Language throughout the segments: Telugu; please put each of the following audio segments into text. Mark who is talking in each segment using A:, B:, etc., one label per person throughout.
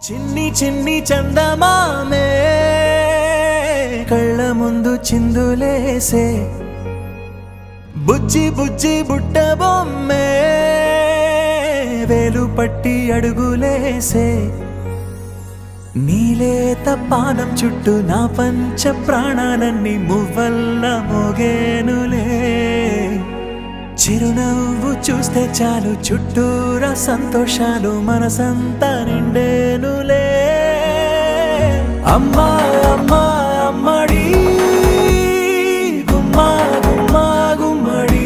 A: చిన్ని చిన్ని చందమామే కళ్ళ ముందు చిందులేసే బుజ్జి బుజ్జి బుట్ట బొమ్మే వేలు పట్టి అడుగులేసే నీలేత పానం చుట్టూ నా పంచ ప్రాణాలన్నీ మువ్వల్ల మోగేనులే చిరునవ్వు చూస్తే చాలు చుట్టూరా సంతోషాలు మనసంతా నిండేనులే అమ్మా అమ్మా అమ్మడి గుమ్మా గుమ్మా గుమ్మడి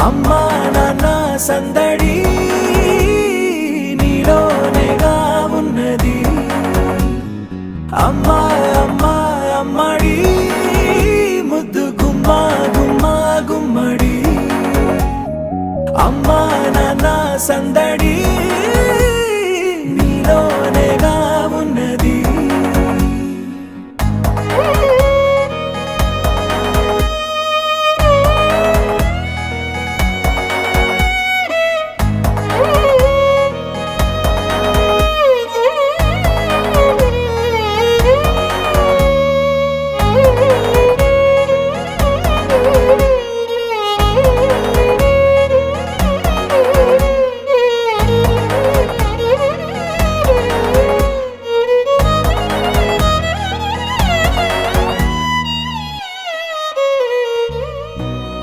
A: అమ్మా నాన్న సందడి నీలోనేగా ఉన్నది అమ్మా అమ్మా అమ్మడి ముద్దు గుమ్మా గుమ్మా గుమ్మడి అమ్మా నాన్న సందడి నీలోనేగా ఉన్నది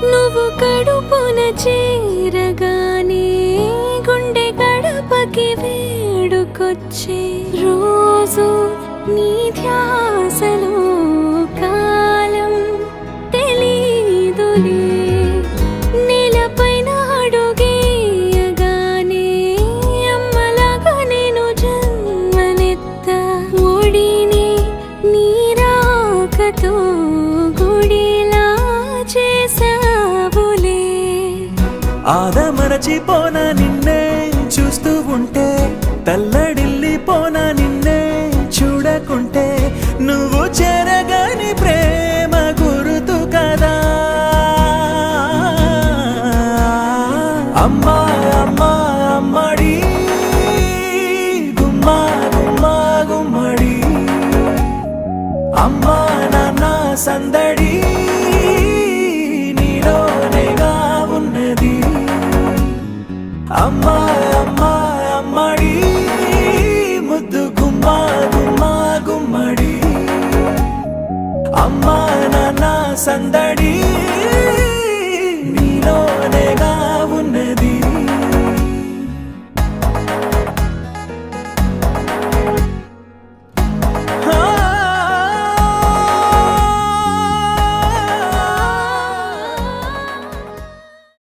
B: నువ్వు కడుపున చేరగానే గుండె గడపకి వేడుకొచ్చే రోజు నీ ధ్యాసలో కాలం తెలీదులే నేలపైన అడుగేయగానే అమ్మలాగా నేను జన్మనెత్త ఒడిని నీ రాకతో గుడిలా చేసావులే
A: ఆదమరచిపోనా నిన్నే చూస్తూ ఉంటే తల్లడిల్లిపోనా నిన్నే చూడకుంటే నువ్వు చెరగని ప్రేమ గురుతు కదా అమ్మా అమ్మా అమ్మడి గుమ్మా గుమ్మా గుమ్మడి అమ్మా నాన్న సందడి నీలోనేగా ఉన్నది అమ్మా అమ్మా అమ్మడి ముద్దు గుమ్మా గుమ్మా గుమ్మడి అమ్మా నాన్న సందడి